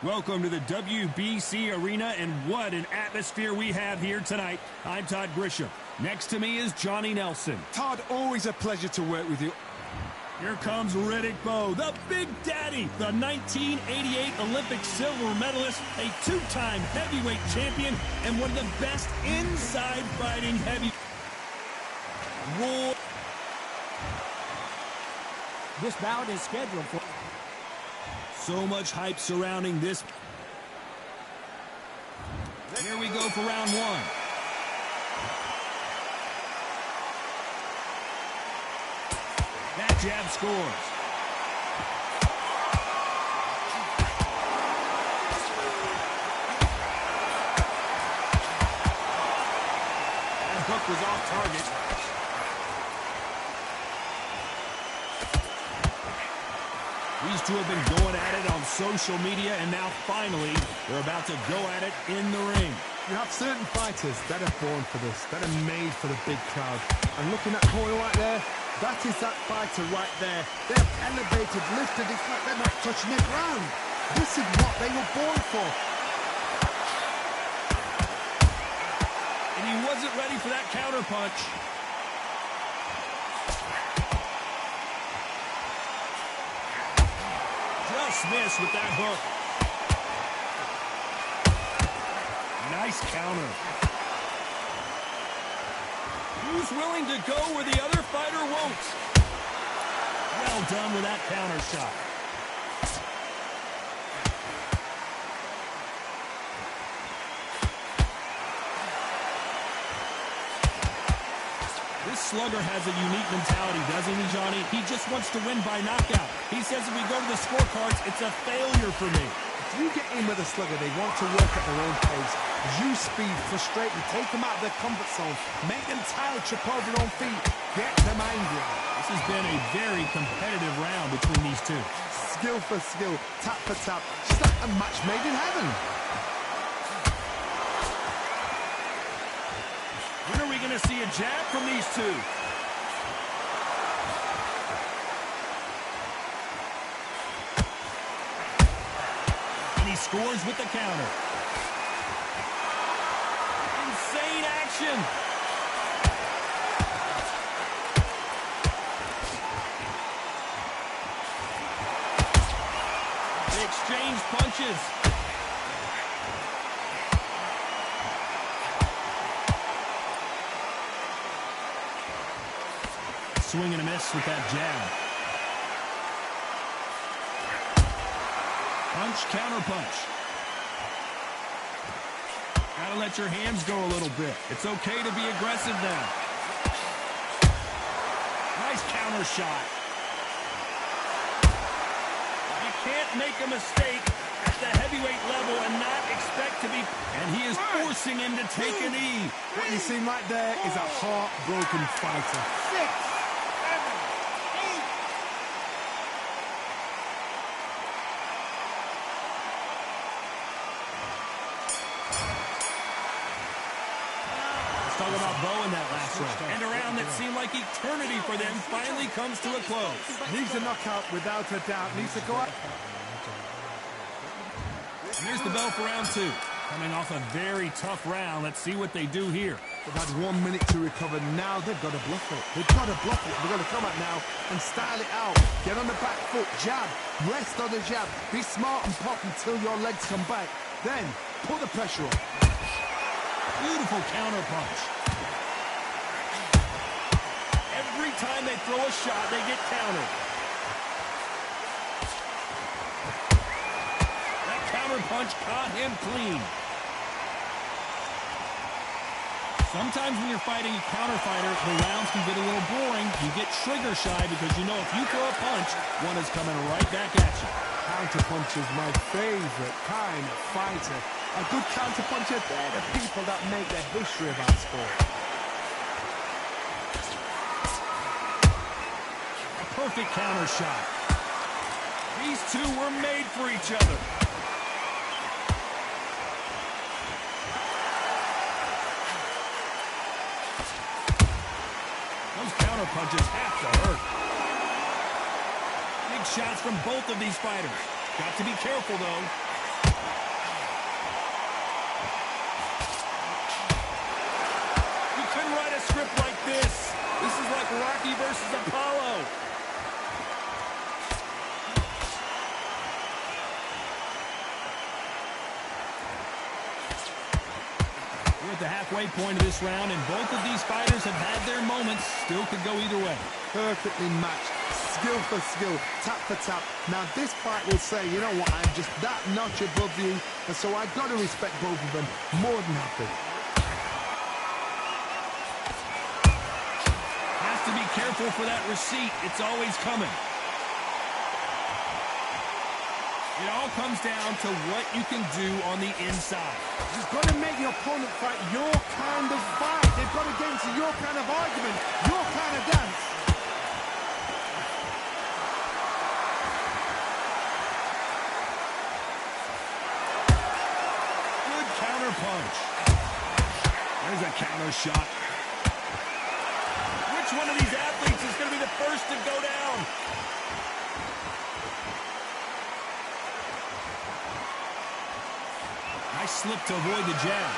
Welcome to the WBC Arena, and what an atmosphere we have here tonight. I'm Todd Grisham. Next to me is Johnny Nelson. Todd, always a pleasure to work with you. Here comes Riddick Bowe, the Big Daddy, the 1988 Olympic silver medalist, a two-time heavyweight champion, and one of the best inside fighting heavy. Roar. This bout is scheduled for... So much hype surrounding this. Here we go for round one. That jab scores. That hook was off target. These two have been going at it on social media, and now finally they're about to go at it in the ring. You have certain fighters that are born for this, that are made for the big crowd. And looking at Corey right there, that is that fighter right there. They're elevated, lifted, it's like they're not touching the ground. This is what they were born for. And he wasn't ready for that counter punch. Just missed with that hook. Nice counter. Who's willing to go where the other fighter won't? Well done with that counter shot. This slugger has a unique mentality, doesn't he, Johnny? He just wants to win by knockout. He says if we go to the scorecards, it's a failure for me. If you get in with a slugger, they want to work at their own pace. Use speed, frustrate them, take them out of their comfort zone, make them tired, trip over their own feet, get them angry. This has been a very competitive round between these two. Skill for skill, tap for tap, just like a match made in heaven. When are we going to see a jab from these two? And he scores with the counter. Insane action. They exchange punches. Swing and a miss with that jab. Punch, counter punch. Gotta let your hands go a little bit. It's okay to be aggressive now. Nice counter shot. You can't make a mistake at the heavyweight level and not expect to be... And he is forcing him to take a knee. What you see right there is a heartbroken fighter. 6, 7, 8. Let's talk about Bowe in that last round. And a round that seemed like eternity for them finally comes to a close. Needs a knockout without a doubt. Needs to go up. And here's the bell for round two. Coming off a very tough round. Let's see what they do here. They've had 1 minute to recover. Now they've got to bluff it. They've got to bluff it. They've got to come out now and style it out. Get on the back foot, jab, rest on the jab. Be smart and pop until your legs come back. Then put the pressure on. Beautiful counter punch. Every time they throw a shot, they get countered. That counter punch caught him clean. Sometimes when you're fighting a counter fighter, the rounds can get a little boring. You get trigger shy because you know if you throw a punch, one is coming right back at you. Counter punch is my favorite kind of fighter. A good counter puncher, they're the people that make the history of our sport. A perfect counter shot. These two were made for each other. Those counter punches have to hurt. Big shots from both of these fighters. Got to be careful, though. Rocky versus Apollo. We're at the halfway point of this round, and both of these fighters have had their moments. Still could go either way. Perfectly matched. Skill for skill, tap for tap. Now this fight will say, you know what, I'm just that notch above you, and so I've got to respect both of them more than happy. Has to be careful for that receipt. It's always coming. It all comes down to what you can do on the inside. You've got to make your opponent fight your kind of fight. They've got to get into your kind of argument, your kind of dance. Counter punch. There's a counter shot. Which one of these athletes is going to be the first to go down? Nice slip to avoid the jab.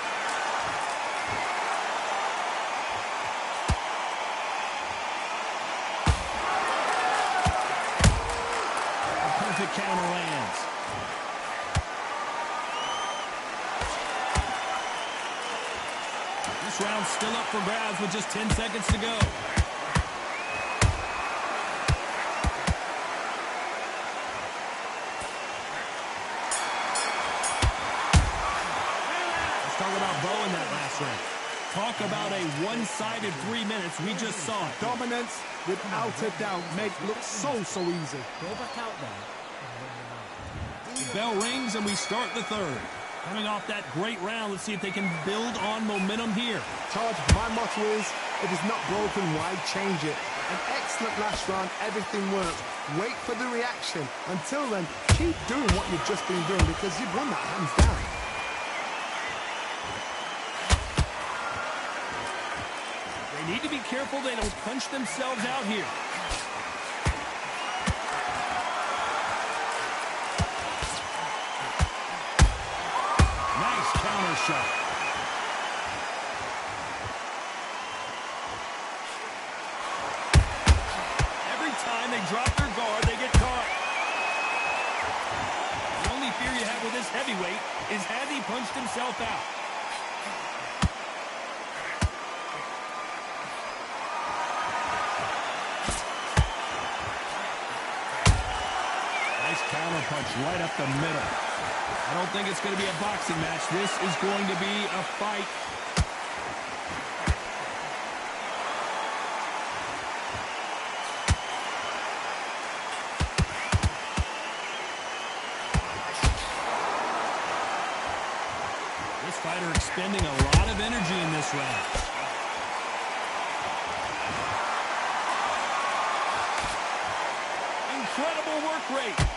A perfect counter lands. This round's still up for grabs with just 10 seconds to go. Let's talk about Bo in that last round. Talk about a one-sided 3 minutes. We just saw it. Dominance, without a doubt, made it look so easy. Go back out there. The bell rings and we start the third. Coming off that great round, let's see if they can build on momentum here. Todd, my motto is, if it's not broken, why change it? An excellent last round, everything worked. Wait for the reaction. Until then, keep doing what you've just been doing because you've won that hands down. They need to be careful they don't punch themselves out here. Nice counter shot. Every time they drop their guard, they get caught. The only fear you have with this heavyweight is has he punched himself out? Nice counter punch right up the middle. I don't think it's going to be a boxing match. This is going to be a fight. This fighter expending a lot of energy in this round. Incredible work rate.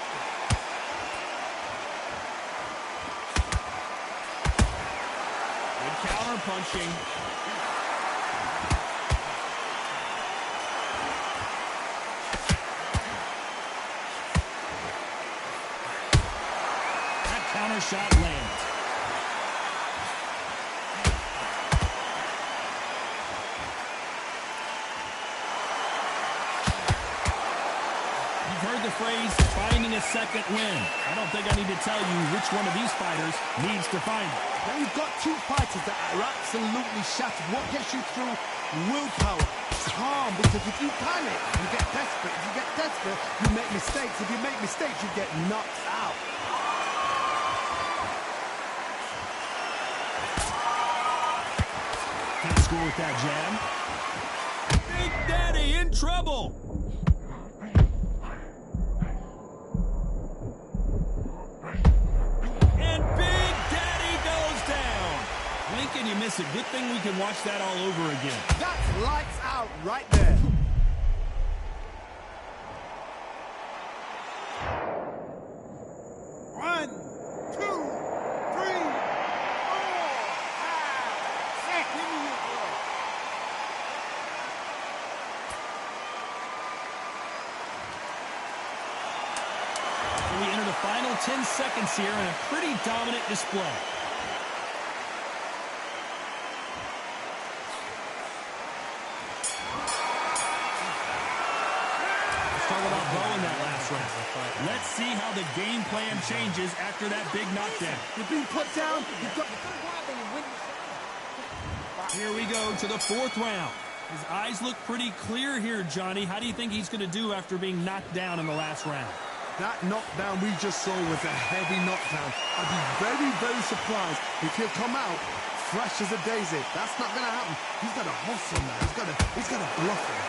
Counter punching. That counter shot lands. You've heard the phrase, finding a second win. I don't think I need to tell you which one of these fighters needs to find it. Now you've got two fighters that are absolutely shattered. What gets you through? Willpower. Calm, because if you panic, you get desperate. If you get desperate, you make mistakes. If you make mistakes, you get knocked out. Can't score with that jab. Big Daddy in trouble. Can you miss it? Good thing we can watch that all over again. That's lights out right there. One, two, three, four, five, six. Give me your blood. We enter the final 10 seconds here in a pretty dominant display. round. Let's see how the game plan changes after that big knockdown. You're being put down. You've got... Here we go to the fourth round. His eyes look pretty clear here, Johnny. How do you think he's going to do after being knocked down in the last round? That knockdown we just saw was a heavy knockdown. I'd be very, very surprised if he'll come out fresh as a daisy. That's not going to happen. He's got to hustle now. He's got to bluff him.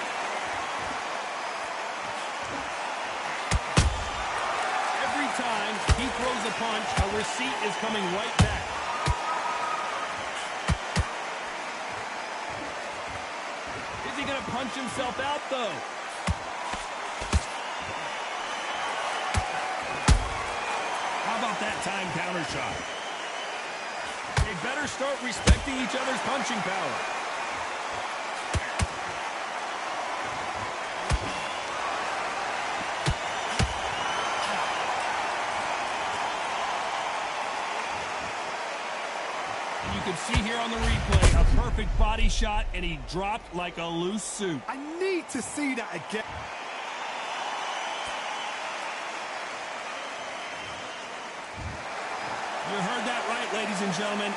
Every time he throws a punch, a receipt is coming right back. Is he going to punch himself out, though? How about that time counter shot? They better start respecting each other's punching power. You can see here on the replay a perfect body shot, and he dropped like a loose suit. I need to see that again. You heard that right, ladies and gentlemen.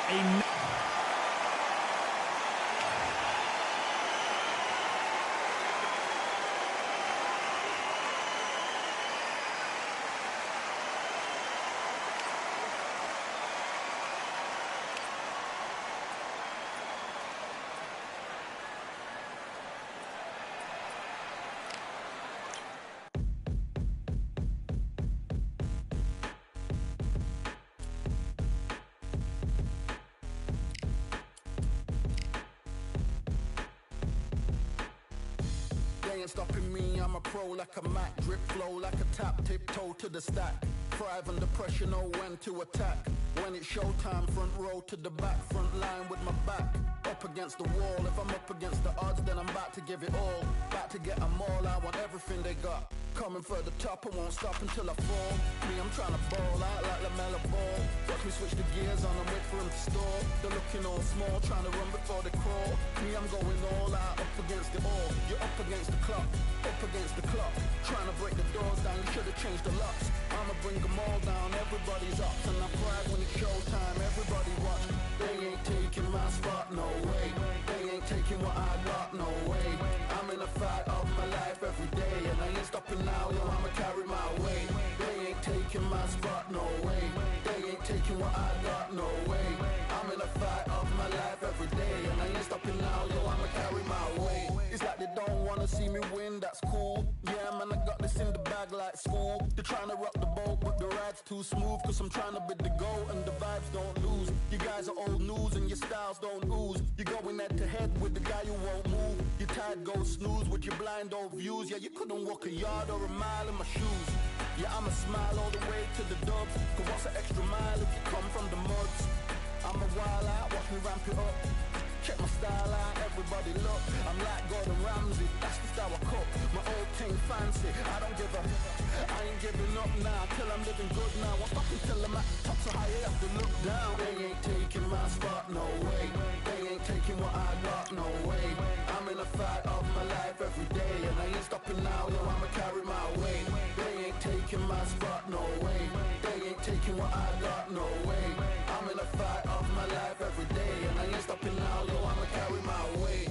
Stopping me, I'm a pro like a Mac. Drip flow like a tap, tiptoe to the stack. Thrive under pressure, know when to attack. When it's showtime, front row to the back. Front line with my back up against the wall. If I'm up against the odds, then I'm about to give it all. About to get them all, I want everything they got. Coming for the top, I won't stop until I fall. Me, I'm trying to ball out like LaMelo Ball. Watch me switch the gears on and wait for him to stall. They're looking all small, trying to run before they crawl. Me, I'm going all out, up against it all. You're up against the clock, up against the clock. Trying to break the doors down, you should have changed the locks. I'ma bring them all down, everybody's up. And I pride when it's showtime, everybody watch. They ain't taking my spot, no way. They ain't taking what I got, no way. I'm in a fight of my life every day, and I ain't stopping now, yo, I'ma carry my weight. They ain't taking my spot, no way. They ain't taking what I got, no way. I'm in a fight of my life every day, and I ain't stopping now, yo, I'ma carry my weight. It's like they don't wanna see me win, that's cool. Yeah, man, I got this in the bag like school. They're trying to rock the boat, but the ride's too smooth. Cause I'm trying to bid the go, and the vibes don't lose. You guys are old news, and your styles don't ooze. You're going head to head with the guy who won't move. Your tide goes snooze with your blind old views. Yeah, you couldn't walk a yard or a mile in my shoes. Yeah, I'ma smile all the way to the dubs. Cause what's an extra mile if you come from the muds? I'm a wild out, watch me ramp it up. Check my style out, everybody look. I'm like Gordon Ramsay, that's the style I cook. My old thing fancy, I don't give a. I ain't giving up now, till I'm living good now. I'm fucking till I'm at the top, so high I have to look down. They ain't taking my spot, no way. They ain't taking what I got, no way. I'm in a fight of my life every day, and I ain't stopping now, yo, I'ma carry my weight. They ain't taking my spot, no way. They ain't taking what I got, no way. I'm in a fight of my life every day, and I ain't stopping now, yo, I'ma carry my weight.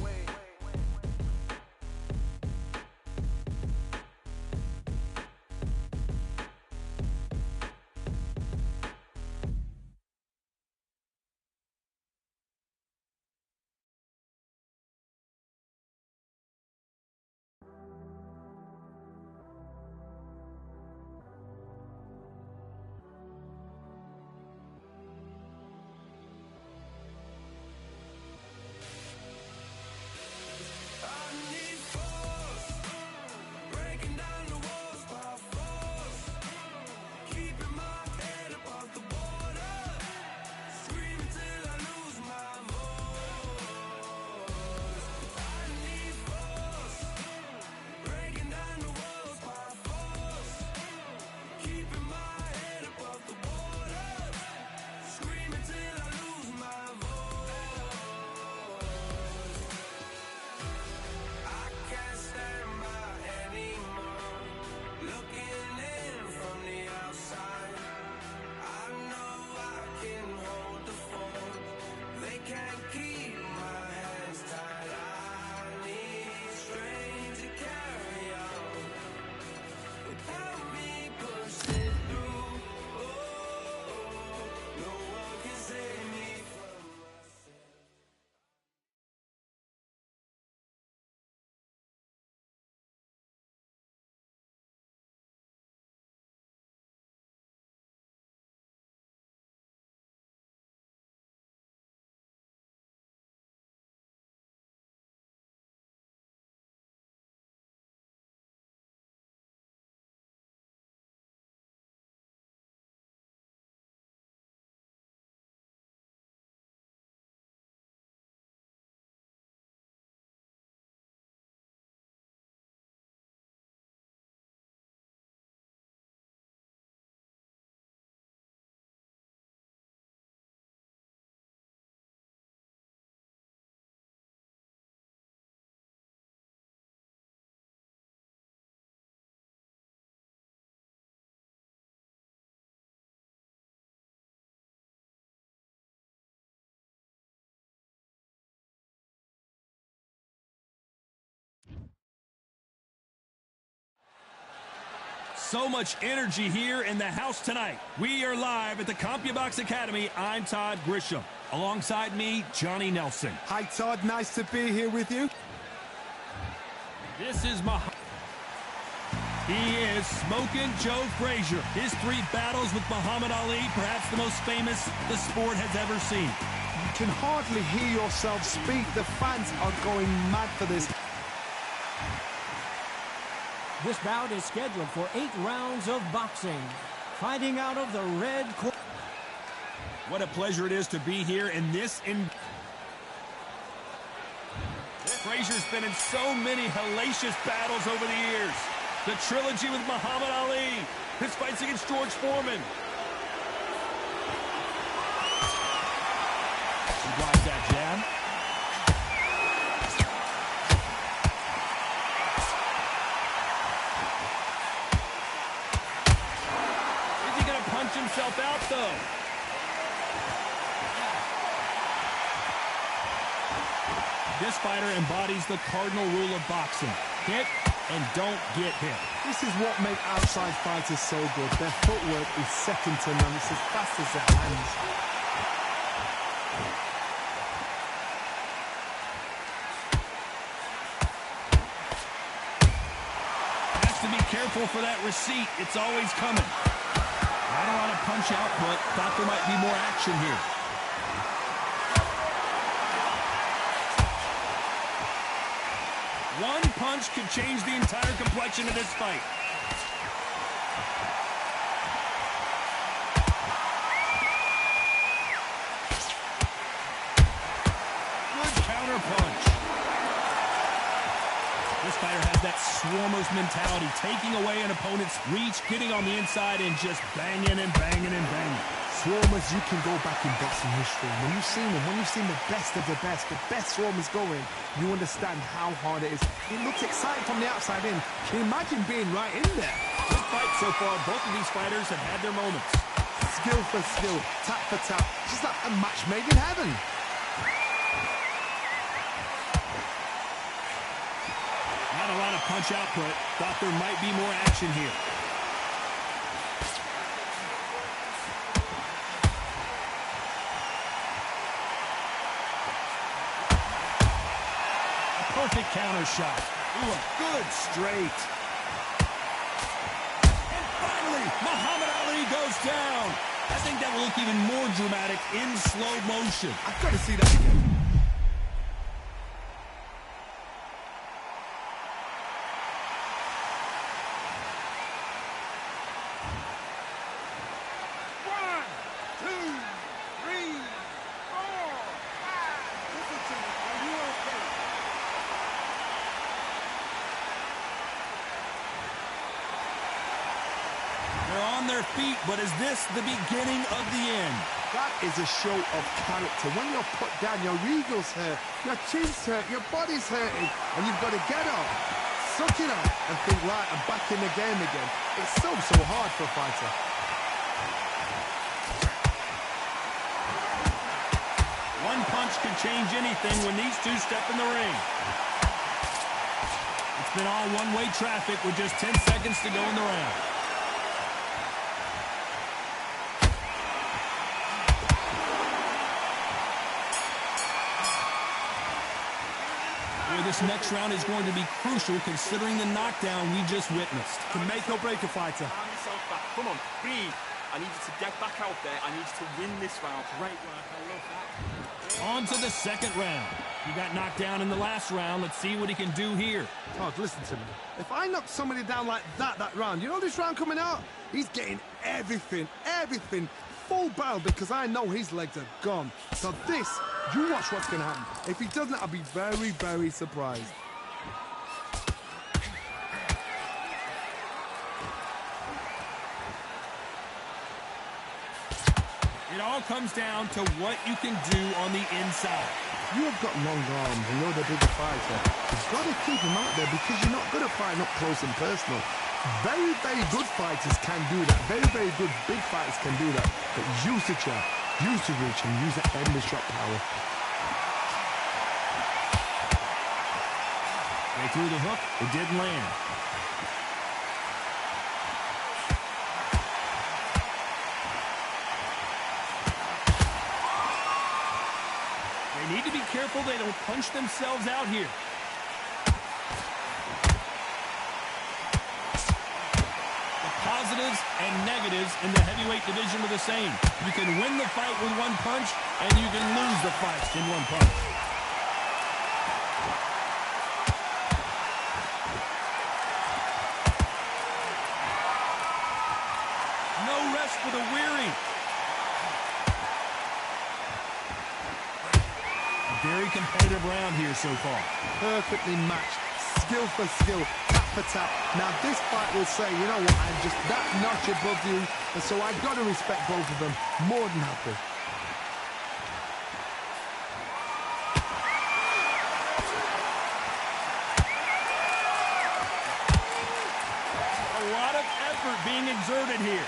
So much energy here in the house tonight. We are live at the CompuBox Academy. I'm Todd Grisham. Alongside me, Johnny Nelson. Hi, Todd. Nice to be here with you. This is He is Smokin' Joe Frazier. His 3 battles with Muhammad Ali, perhaps the most famous the sport has ever seen. You can hardly hear yourself speak. The fans are going mad for this. This bout is scheduled for 8 rounds of boxing. Fighting out of the red corner. What a pleasure it is to be here in this. Frazier's been in so many hellacious battles over the years. The trilogy with Muhammad Ali. His fights against George Foreman. She blocks that jab. Is he going to punch himself out, though? This fighter embodies the cardinal rule of boxing. Hit and don't get hit. This is what makes outside fighters so good. Their footwork is second to none. It's as fast as their hands. Has to be careful for that receipt. It's always coming. Not a lot of punch output. Thought there might be more action here. One punch could change the entire complexion of this fight. Good counter punch. This fighter has that swarmer's mentality, taking away an opponent's reach, getting on the inside and just banging and banging and banging. Swarmers, you can go back in boxing history. When you've seen the best of the best swarmers going, you understand how hard it is. It looks exciting from the outside in. Can you imagine being right in there? Good fight so far. Both of these fighters have had their moments. Skill for skill, tap for tap. Just like a match made in heaven. Not a lot of punch output. Thought there might be more action here. Perfect counter shot. Ooh, a good straight. And finally, Muhammad Ali goes down. I think that will look even more dramatic in slow motion. I've got to see that again. Their feet, but is this the beginning of the end? That is a show of character. When you're put down, your ego's hurt, your chin's hurt, your body's hurting, and you've got to get up, suck it up, and think, right, I'm back in the game again. It's so hard for a fighter. One punch could change anything when these two step in the ring. It's been all one-way traffic with just 10 seconds to go in the round. This next round is going to be crucial considering the knockdown we just witnessed. Can make or break a fighter. Calm yourself back. Come on, breathe. I need you to get back out there. I need you to win this round. Great work. I love that. On to the second round. He got knocked down in the last round. Let's see what he can do here. Todd, listen to me. If I knock somebody down like that round, you know this round coming out? He's getting everything, full barrel, because I know his legs are gone. So this, you watch what's going to happen. If he doesn't, I'll be very, very surprised. It all comes down to what you can do on the inside. You have got long arms and you're the bigger fighter. You've got to keep him out there because you're not good at fighting up close and personal. Very, very good fighters can do that. Very, very good big fighters can do that. But use the jab, use the reach, and use that endless shot power. They threw the hook. It didn't land. careful they don't punch themselves out here. The positives and negatives in the heavyweight division are the same. You can win the fight with one punch, and you can lose the fight in one punch. No rest for the weary. Very competitive round here so far. Perfectly matched, skill for skill, tap for tap. Now this fight will say, you know what, I'm just that notch above you, and so I've got to respect both of them. More than happy. A lot of effort being exerted here.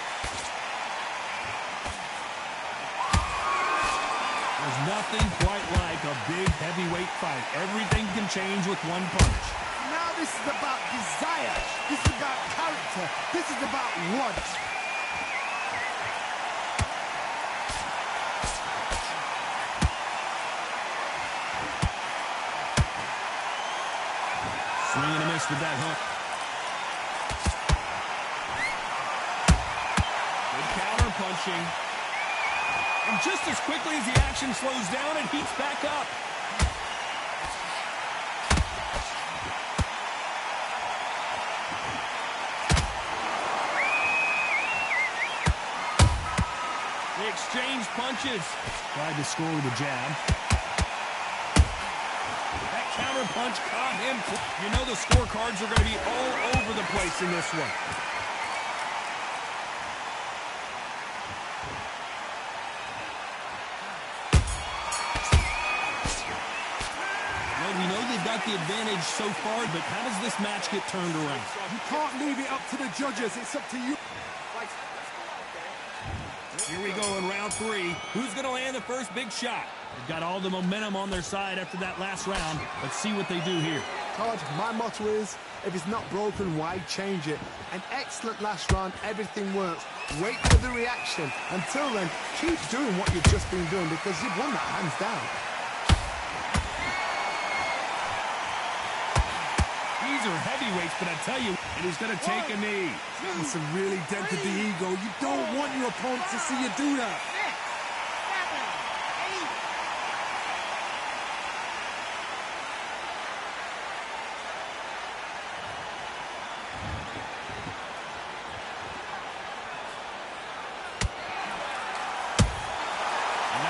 There's nothing quite like a big heavyweight fight. Everything can change with one punch. Now this is about desire. This is about character. This is about want. Swing and a miss with that hook. Good counter punching. And just as quickly as the action slows down, it heats back up. They exchange punches. Tried to score with a jab. That counter punch caught him. You know the scorecards are going to be all over the place in this one. We know they've got the advantage so far, but how does this match get turned around? You can't leave it up to the judges. It's up to you. Here we go in round 3. Who's going to land the first big shot? They've got all the momentum on their side after that last round. Let's see what they do here. Todd, my motto is, if it's not broken, why change it? An excellent last round. Everything works. Wait for the reaction. Until then, keep doing what you've just been doing because you've won that hands down. These are heavyweights, but I tell you, and he's going to take a knee. It's really dented the ego. You don't want your opponent to see you do that.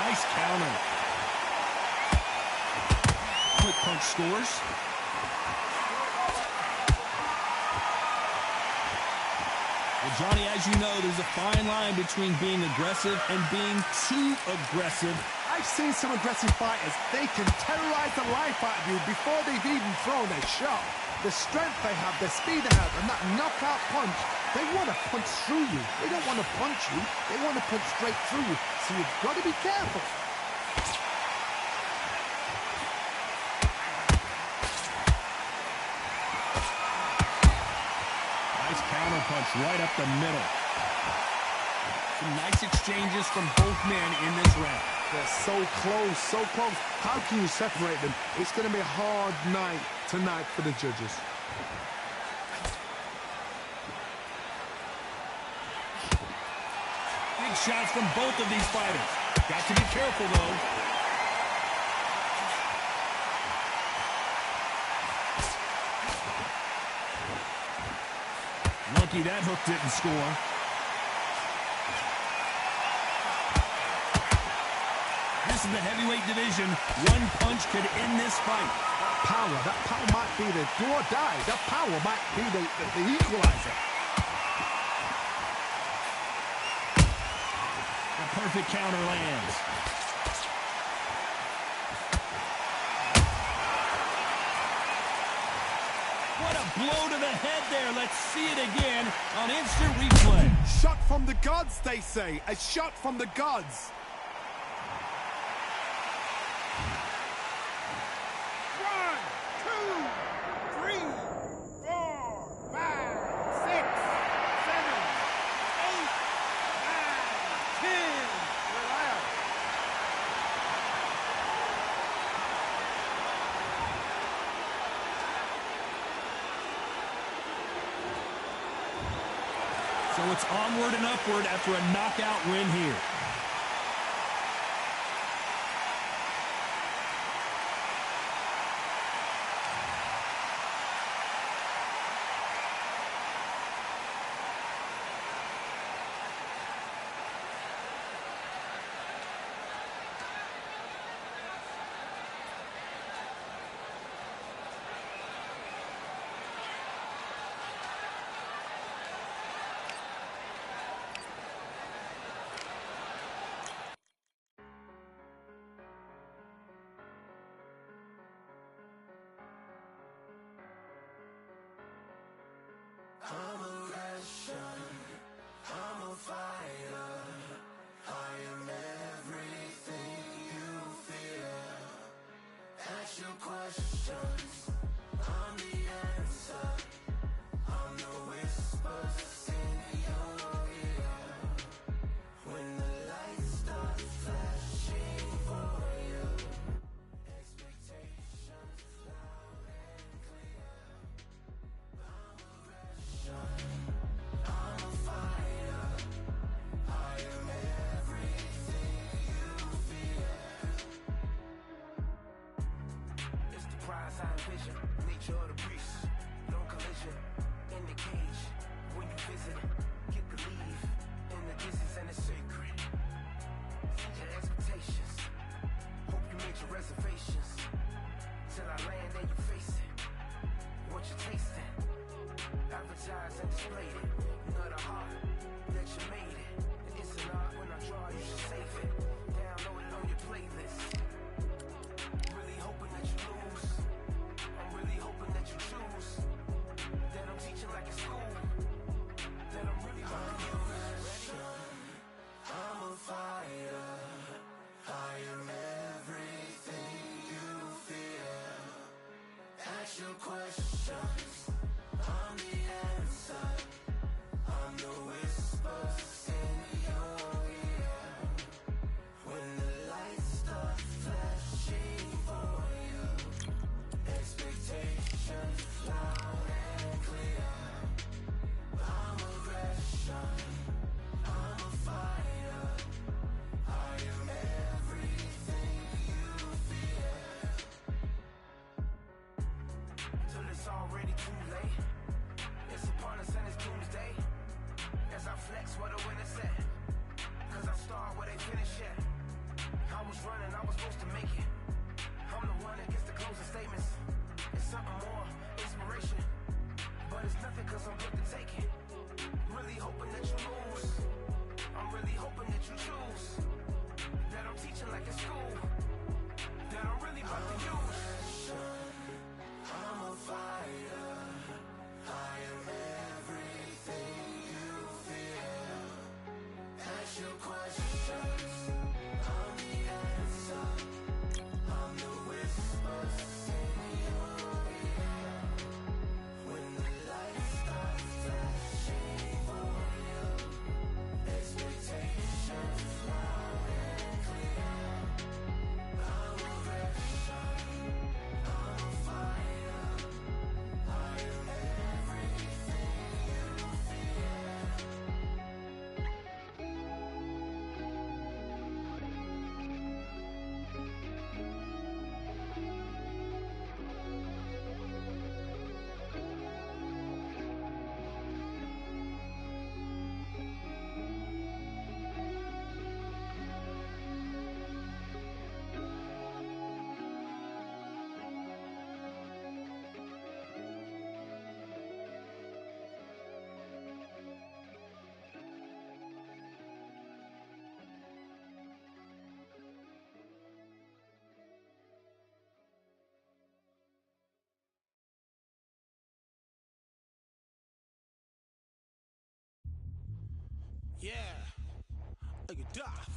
Nice counter. Quick punch scores. Johnny, as you know, there's a fine line between being aggressive and being too aggressive. I've seen some aggressive fighters. They can terrorize the life out of you before they've even thrown a shot. The strength they have, the speed they have, and that knockout punch, they want to punch through you. They don't want to punch you. They want to punch straight through you. So you've got to be careful. Punch right up the middle. Some nice exchanges from both men in this round. They're so close, so close. How can you separate them? It's going to be a hard night tonight for the judges. Big shots from both of these fighters. Got to be careful, though. Lucky that hook didn't score. This is the heavyweight division. One punch could end this fight. That power might be the do or die. That power might be the equalizer. The perfect counter lands. What a blow to the head there. Let's see it again on instant replay. Shot from the gods, they say. A shot from the gods. So it's onward and upward after a knockout win here. I'm a Russian, I'm a fighter, I am everything you fear. Ask your questions, I'm the answer, I'm the whispers in your ear. When the lights start flashing for you, expectations loud and clear. I'm a fighter, I am everything you fear. It's the prize I envision, nature of the beast, no collision, in the cage, when you visit, get the leave, in the distance and it's sacred. Your expectations, hope you made your reservations, till I land and you face it, what you tasting. Advertise and display it. You know the heart that you made it. And it's an art when I draw, you should save it. Download it on your playlist. Really hoping that you lose. I'm really hoping that you choose. That I'm teaching like in school. That I'm really hoping you I'm a fighter. I am everything you fear. Ask your questions. I'm the answer, I'm the whispers in your ear. When the lights start flashing for you, expectations loud and clear. I'm aggression, I'm a fighter, I am everything you fear. Till it's already too late. It's upon us and it's doomsday. As I flex where the winner set. Cause I start where they finish yet. I was running, I was supposed to make it. I'm the one that gets the closing statements. It's something more, inspiration. But it's nothing cause I'm built to take it. Really hoping that you lose. I'm really hoping that you choose. That I'm teaching like in school. That I'm really about to use. I'm a fighter. I am everything you fear. Ask your questions. I'm the answer. I'm the whispers in your ear. When the lights start flashing for you, expectations loud and clear. I'm aggression. I'm a fighter. I am everything you fear. Yeah, look at Duff.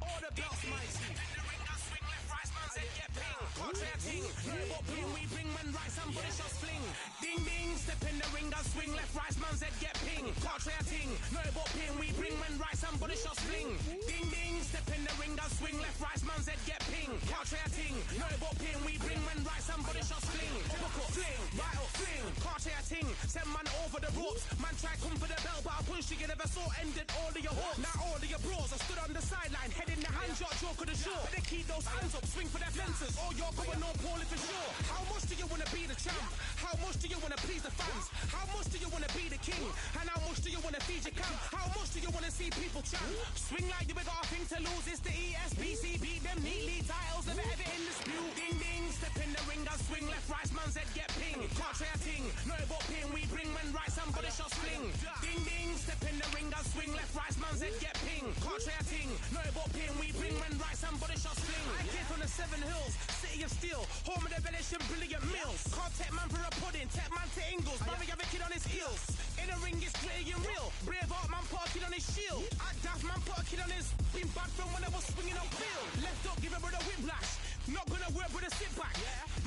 All the belts, mighty. In the ring, I swing left, right, spurs, and get ping. Contrary ting, no but ping, we bring when right, somebody shot fling. Ding ding, step in the ring, I swing left, right, man's head get ping. Contrary ting, no but ping, we bring when right, somebody shot fling. Ding ding, step in the ring, I swing left, right, man's head get ping. Contrary ting, no but ping, we bring when right, somebody shot fling. Look up, fling, right up, fling. Contrary ting, send man over the ropes. Man try come for the bell, but I punched you never saw ended all of your hopes. Now all of your bros, I stood on the sideline, head in the hand, shot joke of the show. Better keep those hands up, swing for their fences, or you're going on poorly for sure. How much do you wanna be the champ? How much do you wanna please the fans? How much do you wanna be the king? And how much do you wanna feed your camp? How much do you wanna see people champ? Swing like you got a thing to lose, it's the ESBC, beat them neatly, titles never ever in dispute. Ding ding, step in the ring, I swing left, right, man's head get ping. Can't try a ting, no but ping, we bring when right, somebody shot sling. Ding ding, step in the ring, I swing left, right, man's head get ping. Can't try a ting, no but ping, we bring when right, somebody shot sling. I came from the 7 Hills, city of steel, home of the village and brilliant mills. Can't take man for a pudding, take man to Ingles, man we have a kid on his heels. In the ring it's gritty and real, brave art man put a kid on his shield. At daft man put a kid on his, been bad from when I was swinging on field. Left up, give him with a whiplash, not gonna work with a sit back.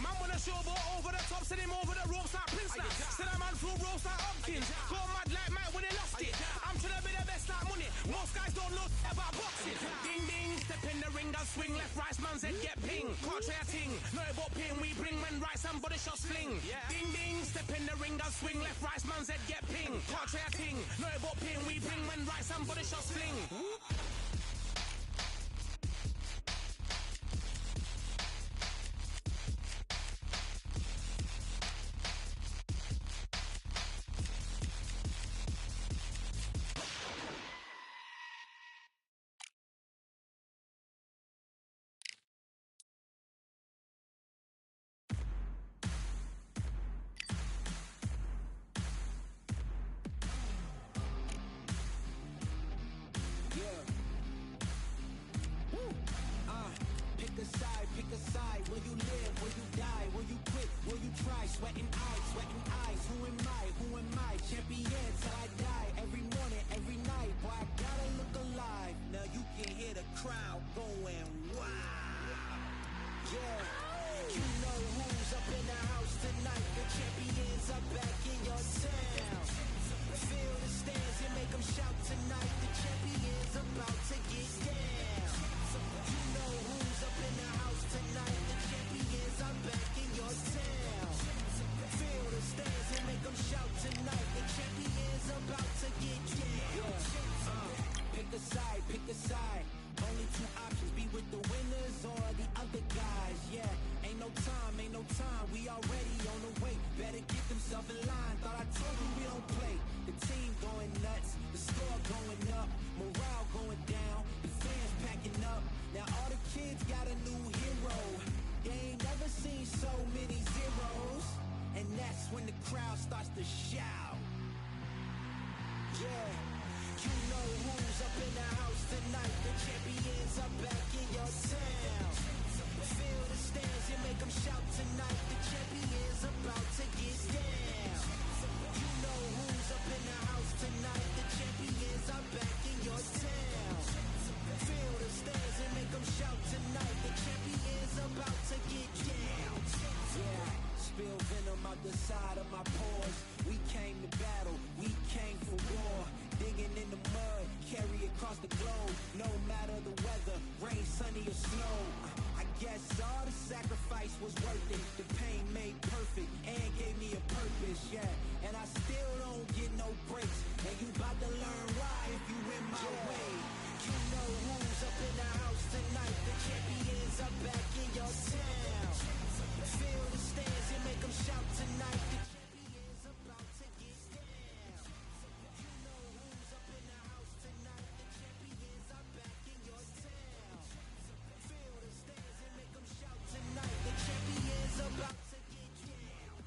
Man wanna showboat over the top, send him over the ropes like Prince Lass. Send a man through ropes like Hopkins, go mad like Mike when he lost it. I'm trying to be the best like money, most guys don't know about boxing. Ding ding, step in the ring, I swing left, right, man's head get ping. Can't try a ting, no but ping, we bring when right, somebody shot sling. Ding ding, step in the ring, I swing left, right, man's head get ping. Can't try a ting, no but ping, we bring when right, somebody shot sling. Pick a side, will you live, will you die, will you quit, will you try, sweating eyes, who am I, champion till I die, every morning, every night, boy I gotta look alive, now you can hear the crowd going wow, yeah, you know who's up in the house tonight, the champions are back in your town, feel the stands and make them shout tonight, the champions about to get down, you know who's up in the house tonight, the champions are back in your town. Feel the stands and make them shout tonight, the champions about to get down. Pick a side, only 2 options, be with the winners or the other guys, yeah. Ain't no time, we already on the way, better get themselves in line, thought I told you we don't play. The team going nuts, the score going up, morale going down, the fans packing up, now all the kids got a new hero, they ain't never seen so many zeros, and that's when the crowd starts to shout, yeah, you know who's up in the house tonight, the champions are back in your town, feel the stands and make them shout tonight, the champions about to get down, you know who's up in the house tonight, the champions are back in your town, feel the stands and make them shout tonight, the champions about to get down, yeah, spill venom out the side of my pores, we came to battle, we came for war, digging in the mud, carry across the globe, no matter the weather, rain, sunny or snow, I guess all the sacrifice was worth it, the pain made perfect, and gave me a purpose, yeah, and I still don't get no breaks, and you about to learn why if you in my way, you know who's up in the house tonight, the champions are back in your town, feel the stands and make them shout tonight, the champions about to get down, you know who's up in the house tonight, the champions are back in your town, feel the stands and make them shout tonight, the champions about to get down.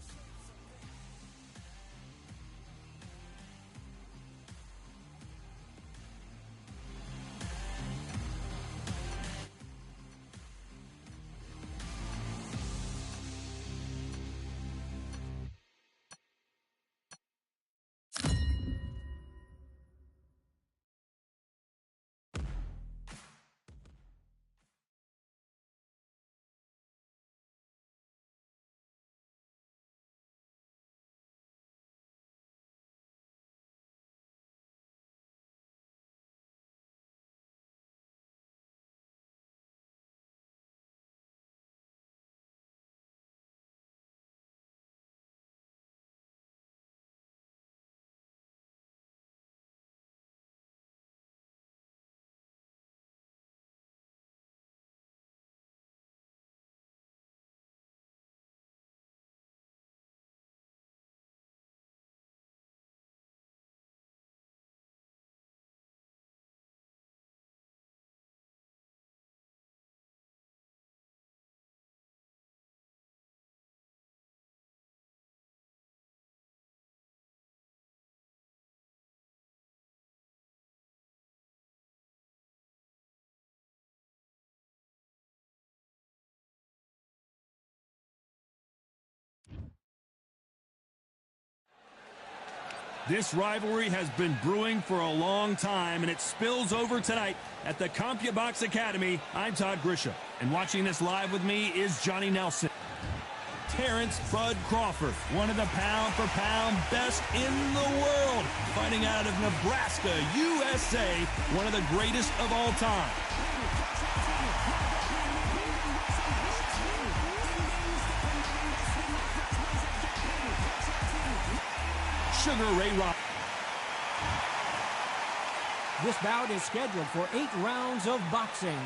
This rivalry has been brewing for a long time, and it spills over tonight at the CompuBox Academy. I'm Todd Grisham, and watching this live with me is Johnny Nelson. Terrence Bud Crawford, one of the pound-for-pound best in the world, fighting out of Nebraska, USA, one of the greatest of all time. Sugar Ray Rock. This bout is scheduled for 8 rounds of boxing.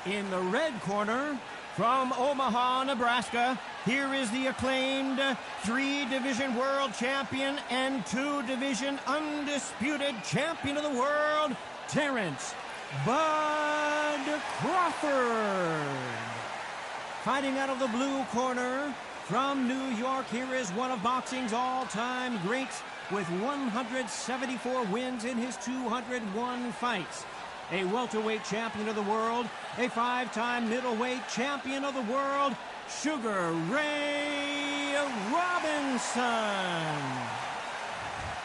In the red corner, from Omaha, Nebraska, here is the acclaimed 3-division world champion and 2-division undisputed champion of the world, Terrence Bud Crawford. Fighting out of the blue corner, from New York, here is one of boxing's all-time greats with 174 wins in his 201 fights. A welterweight champion of the world, a 5-time middleweight champion of the world, Sugar Ray Robinson.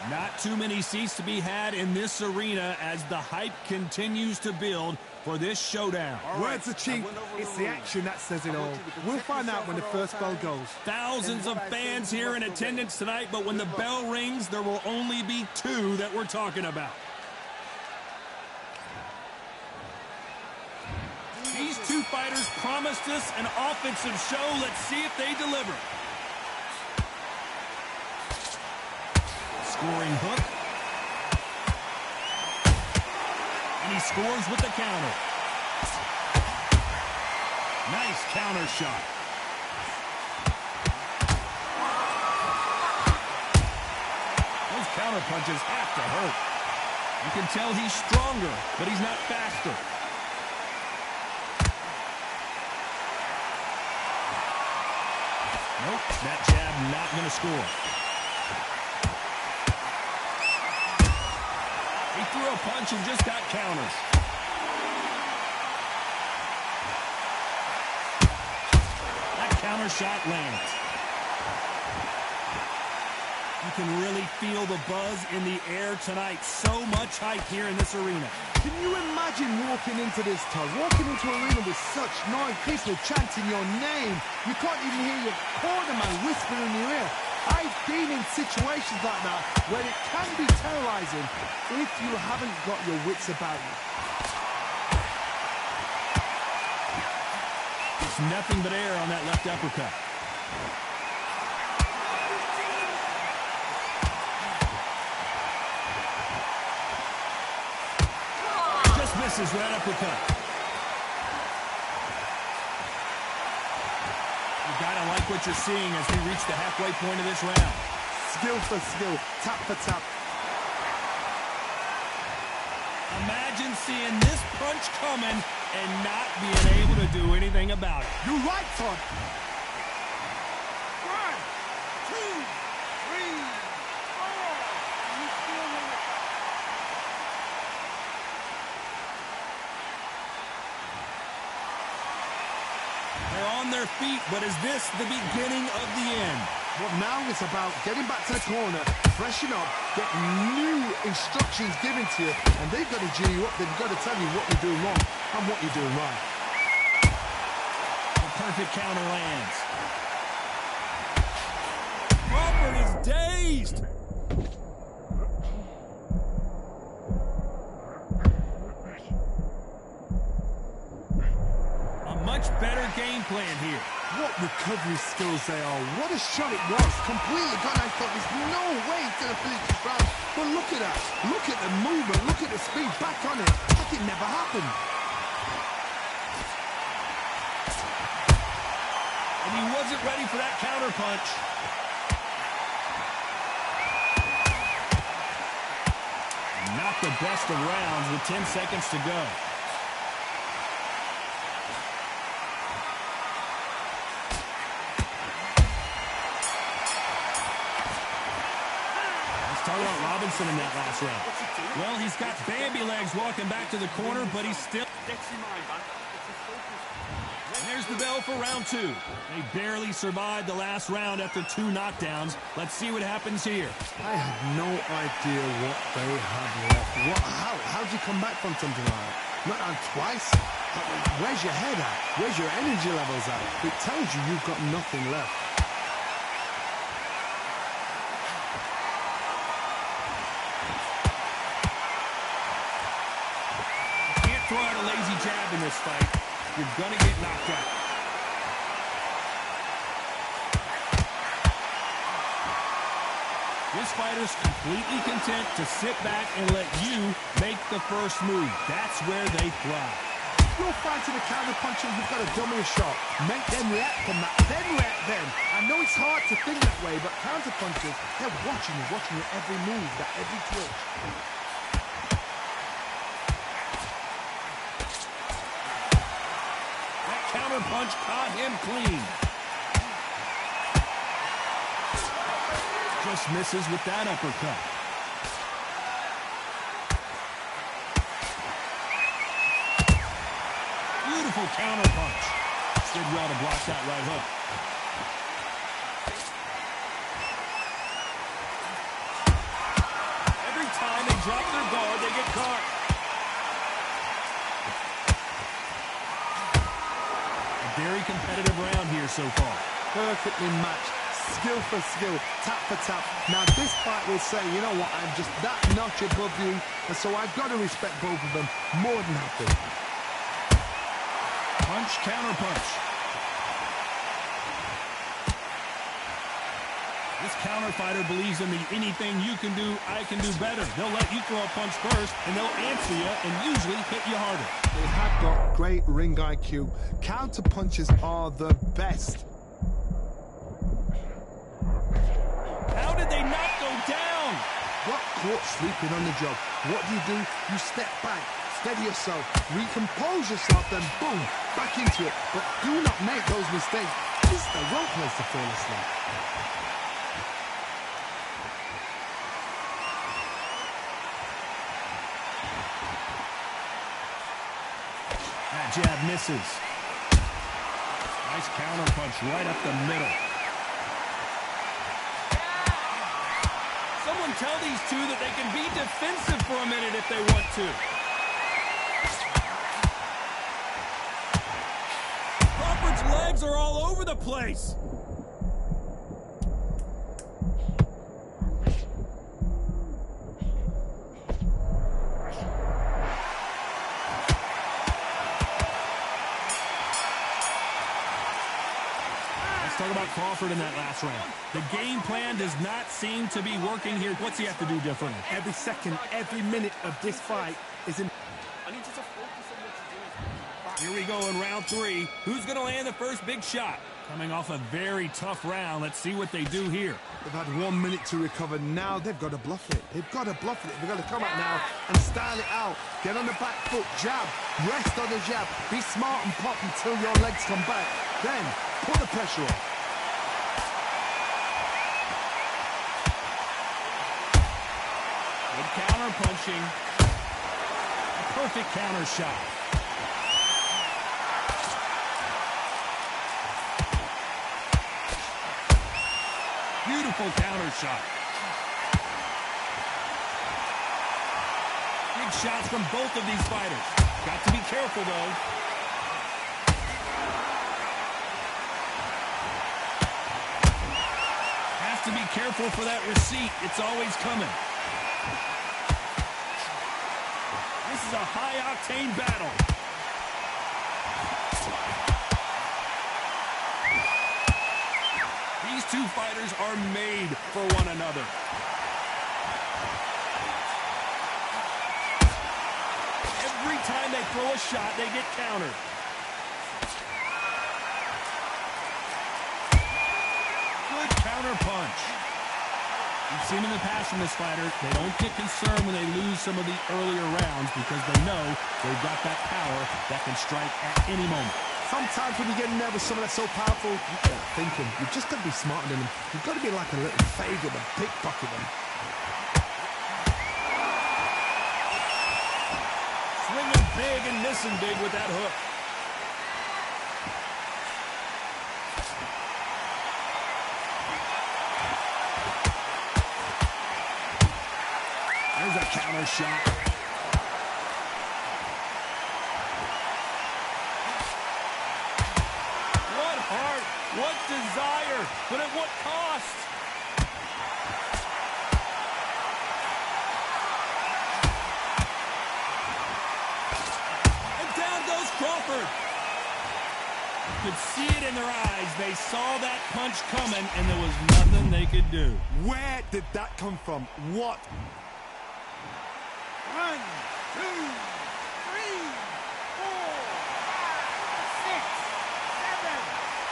Not too many seats to be had in this arena as the hype continues to build for this showdown. Words are cheap. It's the action that says it all. We'll find out when the first bell goes. Thousands of fans here in attendance tonight, but when the bell rings, there will only be 2 that we're talking about. These 2 fighters promised us an offensive show. Let's see if they deliver. Scoring hook. And he scores with the counter. Nice counter shot. Those counter punches have to hurt. You can tell he's stronger, but he's not faster. Nope, that jab not going to score. He threw a punch and just got counters. That counter shot lands. You can really feel the buzz in the air tonight. So much hype here in this arena. Can you imagine walking into this, Todd? Walking into an arena with such noise, people chanting your name. You can't even hear your cornerman whispering in your ear. I've been in situations like that where it can be terrorizing if you haven't got your wits about you. It's nothing but air on that left uppercut. Just misses right uppercut. You gotta like what you're seeing as we reach the halfway point of this round. Skill for skill, tap for tap. Imagine seeing this punch coming and not being able to do anything about it. You're right, Todd. 1, 2, 3, 4. They're on their feet, but is this the beginning of the end? Well, now it's about getting back to the corner, freshen up, get new instructions given to you, and they've got to G you up. They've got to tell you what you're doing wrong and what you're doing right. The perfect counter lands. Crawford is dazed. A much better game plan here. What recovery skills they are. What a shot it was. Completely gone. I thought there's no way to finish this round. But look at that. Look at the movement. Look at the speed. Back on it. Like it never happened. And he wasn't ready for that counter punch. Not the best of rounds with 10 seconds to go. Talk about Robinson in that last round. Well, he's got Bambi legs walking back to the corner, but he's still... Gets your mind back. There's There's the bell for round 2. They barely survived the last round after 2 knockdowns. Let's see what happens here. I have no idea what they have left. How do you come back from something like that? Not on twice? Where's your head at? Where's your energy levels at? It tells you you've got nothing left. Throw out a lazy jab in this fight. You're gonna get knocked out. This fighter's completely content to sit back and let you make the first move. That's where they thrive. You're fighting a counter puncher who's got a dummy shot. Make them react from that, then react then. I know it's hard to think that way, but counter punchers, they're watching your every move, that every twitch. Counter punch caught him clean. Just misses with that uppercut. Beautiful counter punch. Did well to block that right hook. Every time they drop their guard, they get caught. Very competitive round here so far. Perfectly matched, skill for skill, tap for tap. Now this fight will say, you know what, I'm just that notch above you, and so I've got to respect both of them more than happy. Punch, counter punch. This counter fighter believes in the anything you can do, I can do better. They'll let you throw a punch first, and they'll answer you and usually hit you harder. They have got great ring IQ. Counter punches are the best. How did they not go down? Got caught sleeping on the job. What do? You step back, steady yourself, recompose yourself, then boom, back into it. But do not make those mistakes. This is the wrong place to fall asleep. Jab misses. Nice counter punch right up the middle. Someone tell these two that they can be defensive for a minute if they want to. Crawford's legs are all over the place. Talk about Crawford in that last round. The game plan does not seem to be working here. What's he have to do differently? Every second, every minute of this fight is in. I need you to focus on what you're doing. Here we go in round 3. Who's going to land the first big shot? Coming off a very tough round. Let's see what they do here. They've had 1 minute to recover. Now they've got to bluff it. They've got to bluff it. They've got to come out now and style it out. Get on the back foot, jab, rest on the jab. Be smart and pop until your legs come back. Then put the pressure on. Good counter punching. A perfect counter shot. Beautiful counter shot. Big shots from both of these fighters. Got to be careful, though. Has to be careful for that receipt. It's always coming. This is a high-octane battle. These two fighters are made for one another. Every time they throw a shot, they get countered. Good counter punch. We've seen in the past from this fighter, they don't get concerned when they lose some of the earlier rounds because they know they've got that power that can strike at any moment. Sometimes when you get in there with someone that's so powerful, you start thinking, you've just got to be smarter than them. You've got to be like a little favour to pickpocket them. Swinging big and missing big with that hook. There's a counter shot. What heart, what desire, but at what cost? And down goes Crawford. Could see it in their eyes. They saw that punch coming, and there was nothing they could do. Where did that come from? What? 1, 2, 3, 4, 5, 6, 7.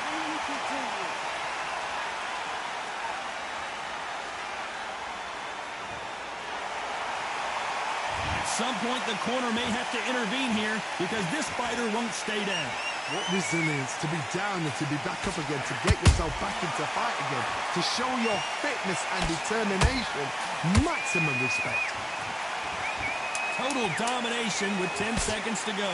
And we continue. At some point, the corner may have to intervene here because this fighter won't stay down. What resilience to be down and to be back up again, to get yourself back into fight again, to show your fitness and determination. Maximum respect. Total domination with 10 seconds to go.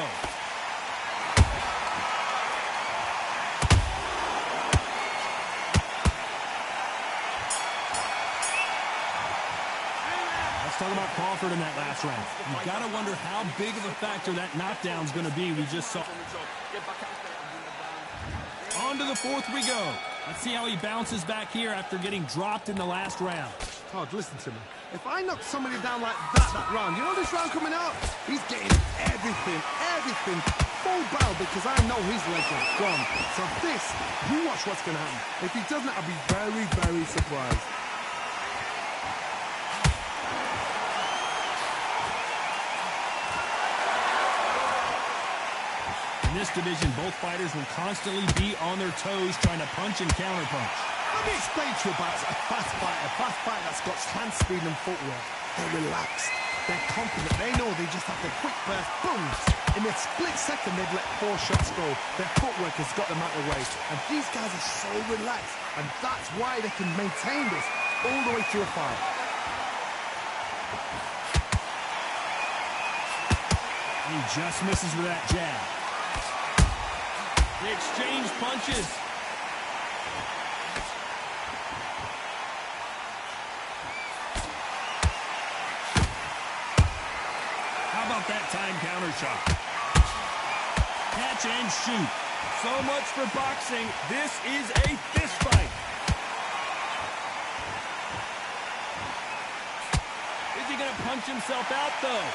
Let's talk about Crawford in that last round. You've got to wonder how big of a factor that knockdown's going to be. We just saw. On to the fourth we go. Let's see how he bounces back here after getting dropped in the last round. Todd, listen to me. If I knock somebody down like that round, you know this round coming up? He's getting everything, full barrel because I know his legs are gone. So this, you watch what's going to happen. If he doesn't, I'll be very, very surprised. In this division, both fighters will constantly be on their toes trying to punch and counterpunch. Let me explain to you about a fast fighter that's got hand speed and footwork. They're relaxed, they're confident, they know they just have the quick burst, boom! In a split second, they've let 4 shots go. Their footwork has got them out of the way. And these guys are so relaxed, and that's why they can maintain this all the way through a fight. He just misses with that jab. They exchange punches. How about that time counter shot? Catch and shoot. So much for boxing. This is a fist fight. Is he going to punch himself out, though?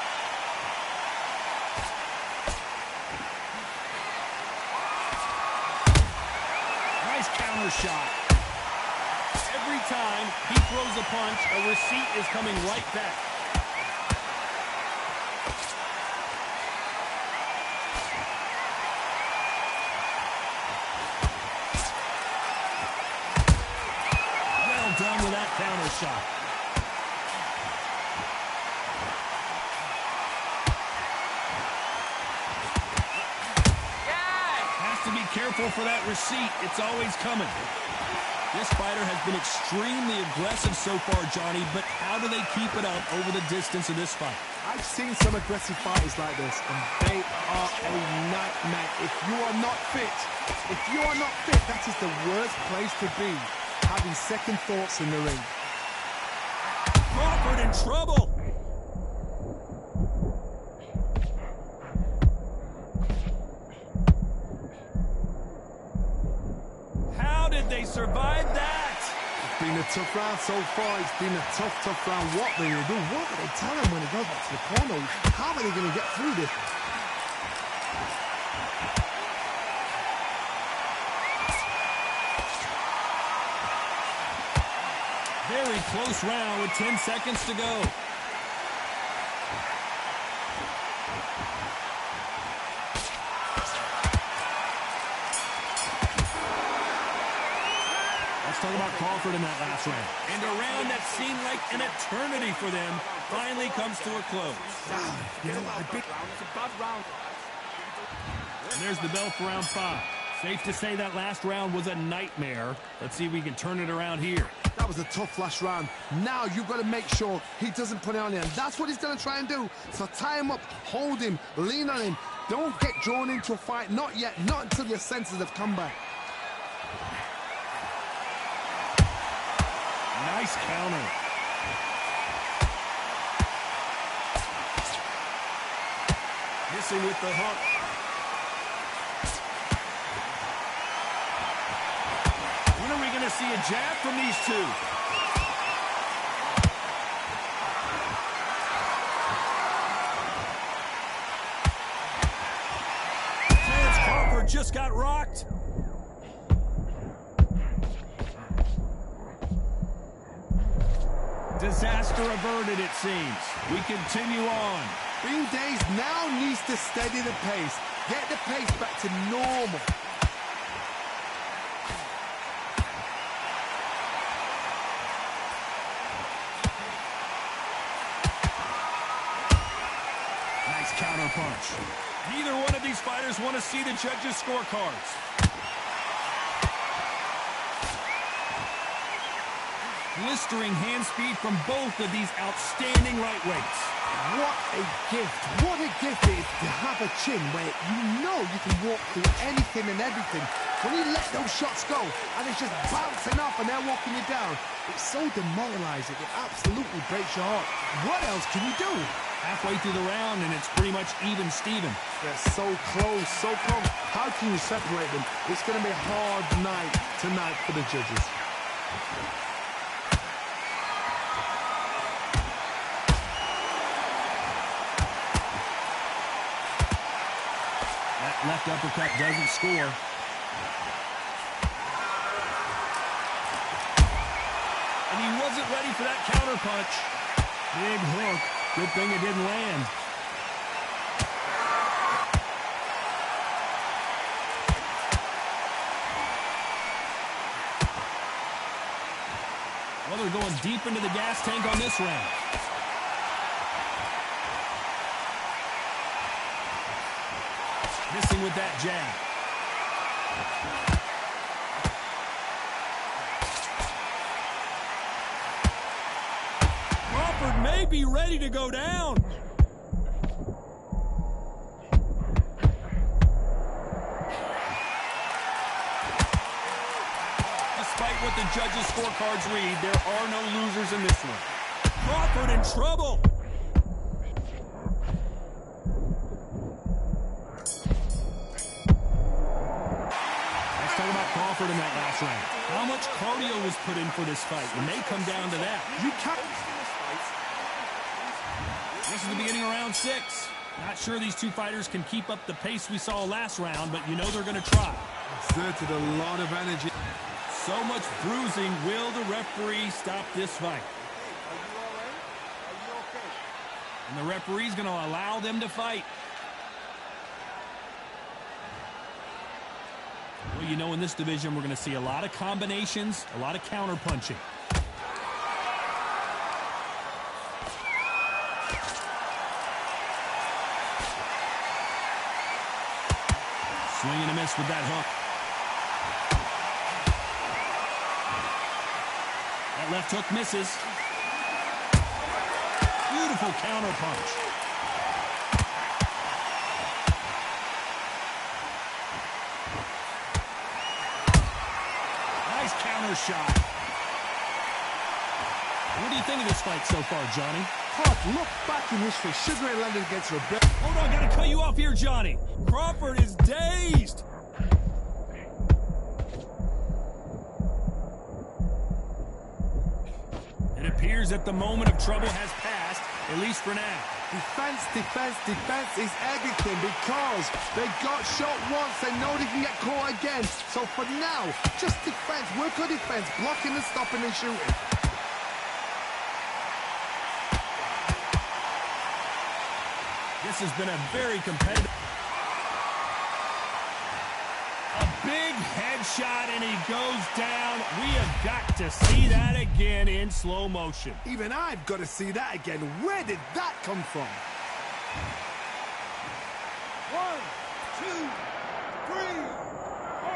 Nice counter shot. Every time he throws a punch, a receipt is coming right back. Well done with that counter shot. Careful for that receipt. It's always coming. This fighter has been extremely aggressive so far, Johnny, but how do they keep it up over the distance of this fight? I've seen some aggressive fighters like this, and they are a nightmare. If you are not fit, that is the worst place to be, having second thoughts in the ring. Crawford in trouble. They survived that. It's been a tough round so far. It's been a tough round. What are they going to do? What are they telling him when he goes back to the corner? How are they going to get through this? Very close round with 10 seconds to go. Talk about Crawford in that last round. And a round that seemed like an eternity for them finally comes to a close. You know what? It's a bad round. And there's the bell for round 5. Safe to say that last round was a nightmare. Let's see if we can turn it around here. That was a tough last round. Now you've got to make sure he doesn't put it on him. That's what he's going to try and do. So tie him up, hold him, lean on him. Don't get drawn into a fight. Not yet. Not until your senses have come back. Nice counter. Missing with the hook. When are we going to see a jab from these two? Terrence Crawford just got rocked. Disaster averted, it seems. We continue on. Bing Days now needs to steady the pace. Get the pace back to normal. Nice counter punch. Neither one of these fighters want to see the judges' scorecards. Blistering hand speed from both of these outstanding lightweights. What a gift. What a gift it is to have a chin where you know you can walk through anything and everything. When you let those shots go and it's just bouncing off and they're walking you down, it's so demoralizing. It absolutely breaks your heart. What else can you do? Halfway through the round and it's pretty much even Steven. They're so close, so close. How can you separate them? It's going to be a hard night tonight for the judges. Left uppercut doesn't score. And he wasn't ready for that counter punch. Big hook. Good thing it didn't land. Well, they're going deep into the gas tank on this round. Missing with that jab. Crawford may be ready to go down. Despite what the judges' scorecards read, there are no losers in this one. Crawford in trouble. Crawford in that last round. How much cardio was put in for this fight? It may come down to that. You can't. This is the beginning of round 6. Not sure these two fighters can keep up the pace we saw last round, but you know they're going to try. Exerted a lot of energy. So much bruising. Will the referee stop this fight? Are you all right? Are you okay? And the referee's going to allow them to fight. Well, you know, in this division, we're going to see a lot of combinations, a lot of counter punching. Swing and a miss with that hook. That left hook misses. Beautiful counter punch. Nice counter shot. What do you think of this fight so far, Johnny? Hard, look back in history. Sugar Ray Leonard against Rebecca. Hold on, gotta cut you off here, Johnny. Crawford is dazed. It appears that the moment of trouble has passed, at least for now. Defense, defense, defense is everything because they got shot once. They know they can get caught again. So for now, just defense, work on defense, blocking and stopping and shooting. This has been a very competitive... A big headshot and he goes down. We have got to see that again in slow motion. Even I've got to see that again. Where did that come from? 1, 2, 3, 4,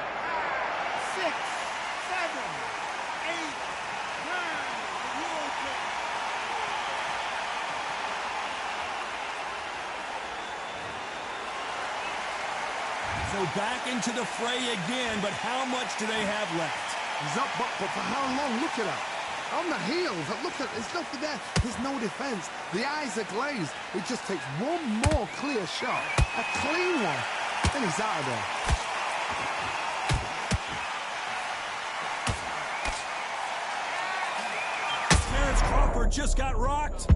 5, 6, 7, 8, 9. So back into the fray again, but how much do they have left? He's up, but for how long? Look at that. On the heels, look at, there's nothing there. There's no defense. The eyes are glazed. It just takes one more clear shot, a clean one, and he's out of there. Terrence Crawford just got rocked.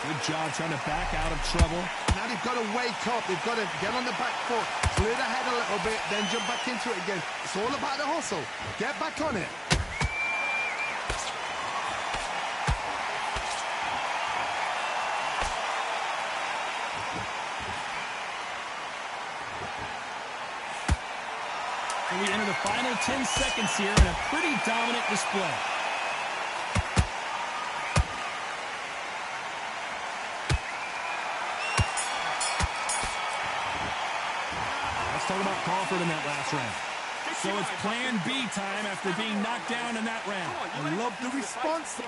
Good job trying to back out of trouble. Now they've got to wake up. They've got to get on the back foot, clear the head a little bit, then jump back into it again. It's all about the hustle. Get back on it. And we enter the final 10 seconds here in a pretty dominant display. Let's talk about Crawford in that last round. So it's plan B time after being knocked down in that round. I love the response. And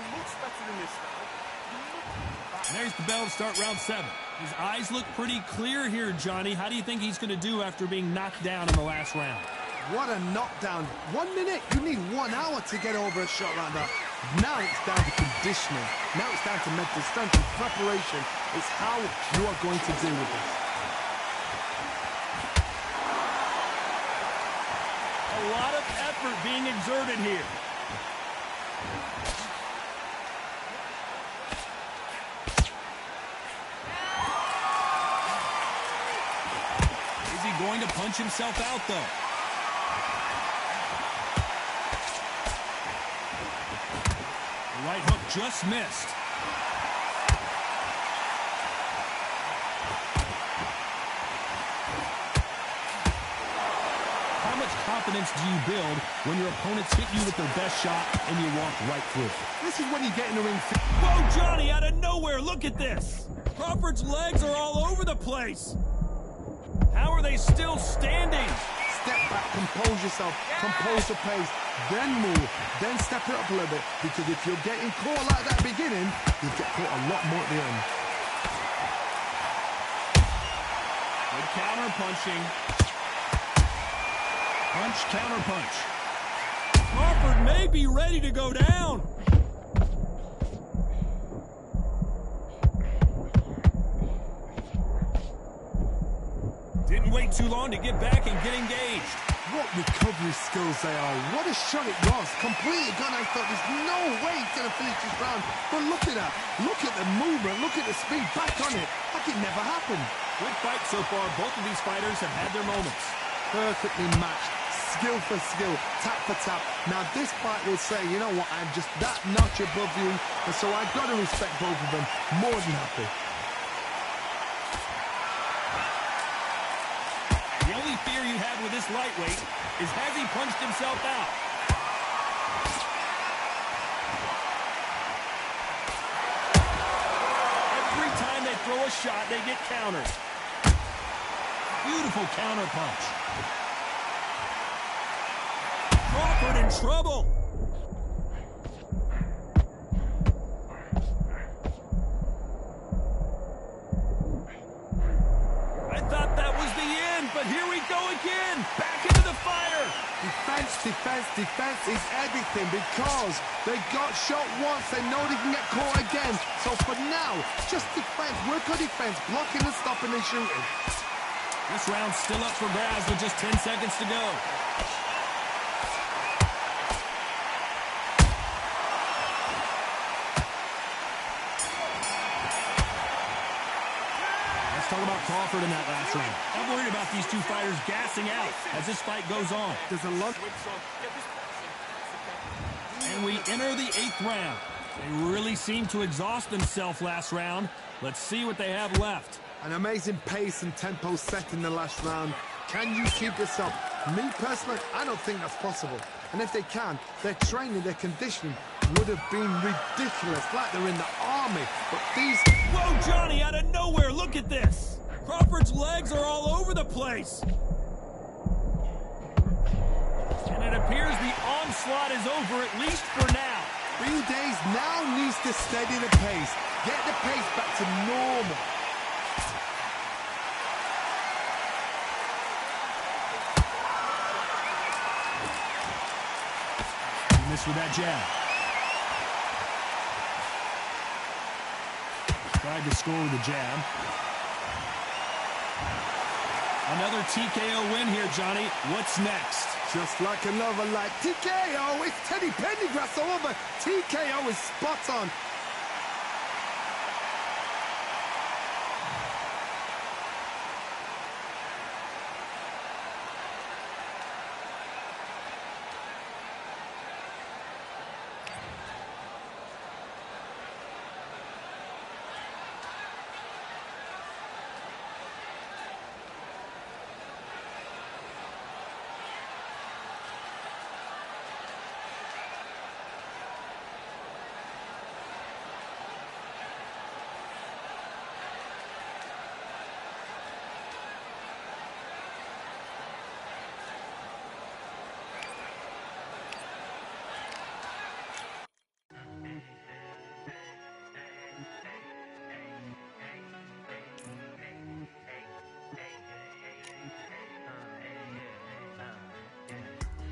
there's the bell to start round 7. His eyes look pretty clear here, Johnny. How do you think he's going to do after being knocked down in the last round? What a knockdown. 1 minute, you need 1 hour to get over a shot like that. Now it's down to conditioning. Now it's down to mental strength and preparation. It's how you are going to deal with this. A lot of effort being exerted here. Is he going to punch himself out, though? The right hook just missed. How much confidence do you build when your opponents hit you with their best shot and you walk right through? This is when you get in the ring. Whoa, Johnny, out of nowhere, look at this. Crawford's legs are all over the place. How are they still standing? Step back, compose yourself, compose the pace, then move, then step it up a little bit. Because if you're getting caught like that beginning, you'll get caught a lot more at the end. Good counter punching. Punch, counter punch. Crawford may be ready to go down. Didn't wait too long to get back and get engaged. What recovery skills they are. What a shot it was. Completely gone. I thought there's no way he's going to finish this round. But look at that. Look at the movement. Look at the speed. Back on it. Like it never happened. Good fight so far. Both of these fighters have had their moments. Perfectly matched. Skill for skill. Tap for tap. Now this fight will say, you know what, I'm just that notch above you. And so I've got to respect both of them. More than happy. The only fear you have with this lightweight is has he punched himself out? Every time they throw a shot, they get countered. Beautiful counter punch. Crawford in trouble. I thought that was the end, but here we go again. Back into the fire. Defense, defense, defense is everything because they got shot once. They know they can get caught again. So for now, just defense. Work on defense. Blocking and stopping and shooting. This round's still up for grabs with just 10 seconds to go. Talk about Crawford in that last round. I'm worried about these two fighters gassing out as this fight goes on. There's a lot. And we enter the 8th round. They really seemed to exhaust themselves last round. Let's see what they have left. An amazing pace and tempo set in the last round. Can you keep this up? Me personally, I don't think that's possible. And if they can, their training, their conditioning would have been ridiculous, like they're in the army. But these... Whoa, Johnny, out of nowhere, look at this. Crawford's legs are all over the place. And it appears the onslaught is over, at least for now. Green Days now needs to steady the pace. Get the pace back to normal. this with that jab. Tried to score with a jab. Another TKO win here, Johnny. What's next? Just like another like TKO. It's Teddy Pendergrass over. TKO is spot on.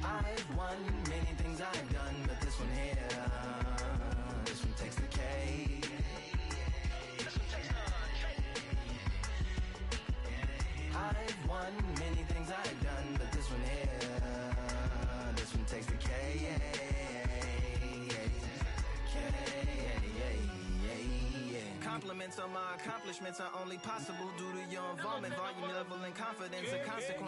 I've won many things I've done, but this one here, this one takes the cake. I've won many things I've done, but this one here, this one takes the cake. Compliments on my accomplishments are only possible due to your involvement, volume, level, and confidence. A consequence.